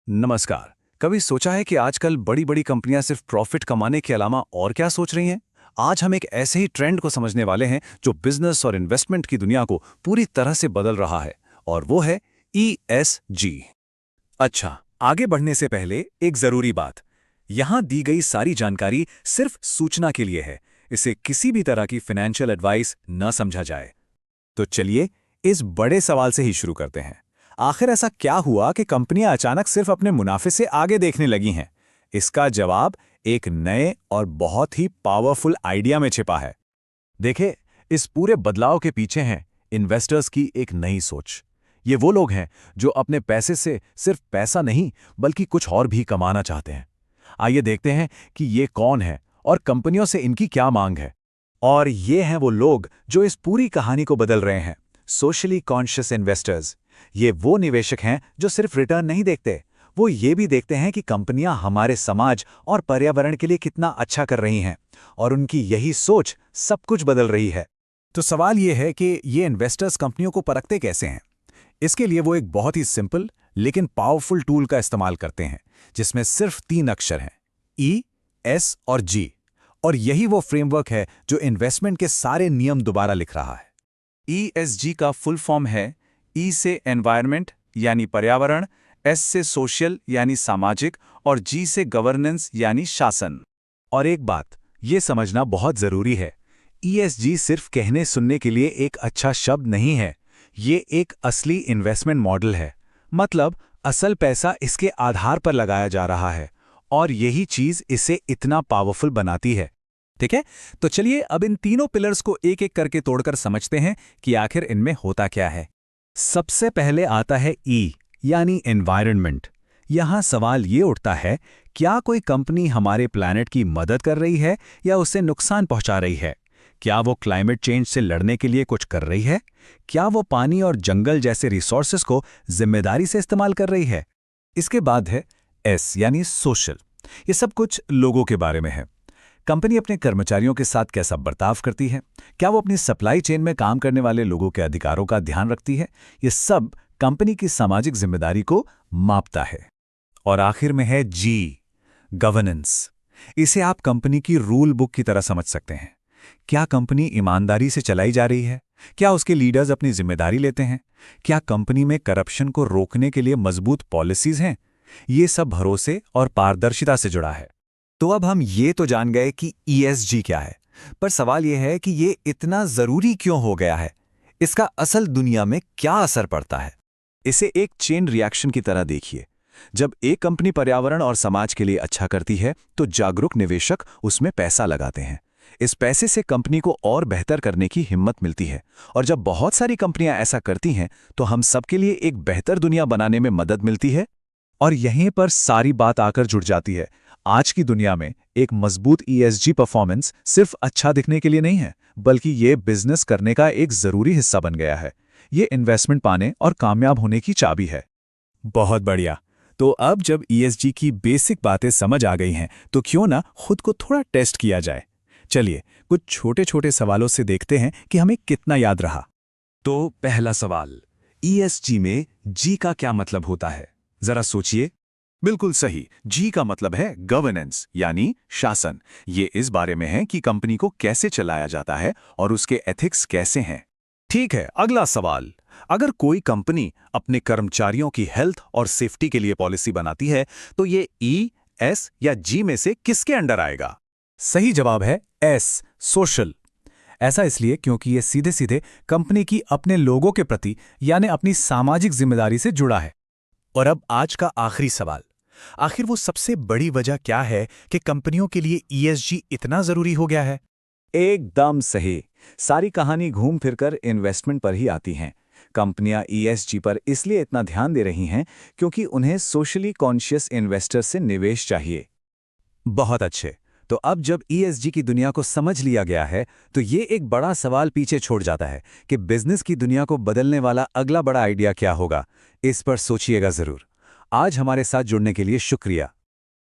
नमस्कार। कभी सोचा है कि आजकल बड़ी बड़ी कंपनियां सिर्फ प्रॉफिट कमाने के अलावा और क्या सोच रही हैं? आज हम एक ऐसे ही ट्रेंड को समझने वाले हैं जो बिजनेस और इन्वेस्टमेंट की दुनिया को पूरी तरह से बदल रहा है, और वो है ESG। अच्छा, आगे बढ़ने से पहले एक जरूरी बात। यहां दी गई सारी जानकारी सिर्फ सूचना के लिए है। इसे किसी भी तरह की फाइनेंशियल एडवाइस न समझा जाए। तो चलिए इस बड़े सवाल से ही शुरू करते हैं। आखिर ऐसा क्या हुआ कि कंपनियां अचानक सिर्फ अपने मुनाफे से आगे देखने लगी हैं? इसका जवाब एक नए और बहुत ही पावरफुल आइडिया में छिपा है। देखिए, इस पूरे बदलाव के पीछे है इन्वेस्टर्स की एक नई सोच। ये वो लोग हैं जो अपने पैसे से सिर्फ पैसा नहीं बल्कि कुछ और भी कमाना चाहते हैं। आइए देखते हैं कि ये कौन है और कंपनियों से इनकी क्या मांग है। और ये हैं वो लोग जो इस पूरी कहानी को बदल रहे हैं, सोशली कॉन्शियस इन्वेस्टर्स। ये वो निवेशक हैं जो सिर्फ रिटर्न नहीं देखते, वो ये भी देखते हैं कि कंपनियां हमारे समाज और पर्यावरण के लिए कितना अच्छा कर रही हैं, और उनकी यही सोच सब कुछ बदल रही है। तो सवाल ये है कि ये इन्वेस्टर्स कंपनियों को परखते कैसे हैं? इसके लिए वो एक बहुत ही सिंपल लेकिन पावरफुल टूल का इस्तेमाल करते हैं, जिसमें सिर्फ 3 अक्षर हैं, E, S और G। और यही वो फ्रेमवर्क है जो इन्वेस्टमेंट के सारे नियम दोबारा लिख रहा है। ESG का फुल फॉर्म है E से एनवायरनमेंट यानी पर्यावरण, S से सोशल यानी सामाजिक और G से गवर्नेंस यानी शासन। और एक बात ये समझना बहुत जरूरी है, ESG सिर्फ कहने सुनने के लिए एक अच्छा शब्द नहीं है, ये एक असली इन्वेस्टमेंट मॉडल है। मतलब असल पैसा इसके आधार पर लगाया जा रहा है, और यही चीज इसे इतना पावरफुल बनाती है। ठीक है, तो चलिए अब इन तीनों पिलर्स को एक एक करके तोड़कर समझते हैं कि आखिर इनमें होता क्या है। सबसे पहले आता है E यानी एनवायरनमेंट। यहां सवाल ये उठता है, क्या कोई कंपनी हमारे प्लैनेट की मदद कर रही है या उसे नुकसान पहुंचा रही है? क्या वो क्लाइमेट चेंज से लड़ने के लिए कुछ कर रही है? क्या वो पानी और जंगल जैसे रिसोर्सेस को जिम्मेदारी से इस्तेमाल कर रही है? इसके बाद है S यानी सोशल। ये सब कुछ लोगों के बारे में है। कंपनी अपने कर्मचारियों के साथ कैसा बर्ताव करती है? क्या वो अपनी सप्लाई चेन में काम करने वाले लोगों के अधिकारों का ध्यान रखती है? ये सब कंपनी की सामाजिक जिम्मेदारी को मापता है। और आखिर में है G, गवर्नेंस। इसे आप कंपनी की रूल बुक की तरह समझ सकते हैं। क्या कंपनी ईमानदारी से चलाई जा रही है? क्या उसके लीडर्स अपनी जिम्मेदारी लेते हैं? क्या कंपनी में करप्शन को रोकने के लिए मजबूत पॉलिसीज हैं? ये सब भरोसे और पारदर्शिता से जुड़ा है। तो अब हम ये तो जान गए कि ESG क्या है, पर सवाल यह है कि ये इतना जरूरी क्यों हो गया है? इसका असल दुनिया में क्या असर पड़ता है? इसे एक चेन रिएक्शन की तरह देखिए। जब एक कंपनी पर्यावरण और समाज के लिए अच्छा करती है तो जागरूक निवेशक उसमें पैसा लगाते हैं। इस पैसे से कंपनी को और बेहतर करने की हिम्मत मिलती है, और जब बहुत सारी कंपनियां ऐसा करती हैं तो हम सबके लिए एक बेहतर दुनिया बनाने में मदद मिलती है। और यहीं पर सारी बात आकर जुड़ जाती है। आज की दुनिया में एक मजबूत ESG परफॉर्मेंस सिर्फ अच्छा दिखने के लिए नहीं है, बल्कि ये बिजनेस करने का एक जरूरी हिस्सा बन गया है। ये इन्वेस्टमेंट पाने और कामयाब होने की चाबी है। बहुत बढ़िया। तो अब जब ESG की बेसिक बातें समझ आ गई हैं, तो क्यों ना खुद को थोड़ा टेस्ट किया जाए। चलिए कुछ छोटे छोटे सवालों से देखते हैं कि हमें कितना याद रहा। तो पहला सवाल, ESG में G का क्या मतलब होता है? जरा सोचिए। बिल्कुल सही, G का मतलब है गवर्नेंस यानी शासन। ये इस बारे में है कि कंपनी को कैसे चलाया जाता है और उसके एथिक्स कैसे हैं। ठीक है, अगला सवाल, अगर कोई कंपनी अपने कर्मचारियों की हेल्थ और सेफ्टी के लिए पॉलिसी बनाती है तो ये E, S या G में से किसके अंडर आएगा? सही जवाब है S, सोशल। ऐसा इसलिए क्योंकि ये सीधे सीधे कंपनी की अपने लोगों के प्रति यानी अपनी सामाजिक जिम्मेदारी से जुड़ा है। और अब आज का आखिरी सवाल, आखिर वो सबसे बड़ी वजह क्या है कि कंपनियों के लिए ESG इतना जरूरी हो गया है? एकदम सही, सारी कहानी घूम फिरकर इन्वेस्टमेंट पर ही आती है। कंपनियां ESG पर इसलिए इतना ध्यान दे रही हैं क्योंकि उन्हें सोशली कॉन्शियस इन्वेस्टर से निवेश चाहिए। बहुत अच्छे। तो अब जब ESG की दुनिया को समझ लिया गया है, तो ये एक बड़ा सवाल पीछे छोड़ जाता है कि बिजनेस की दुनिया को बदलने वाला अगला बड़ा आइडिया क्या होगा। इस पर सोचिएगा जरूर। आज हमारे साथ जुड़ने के लिए शुक्रिया।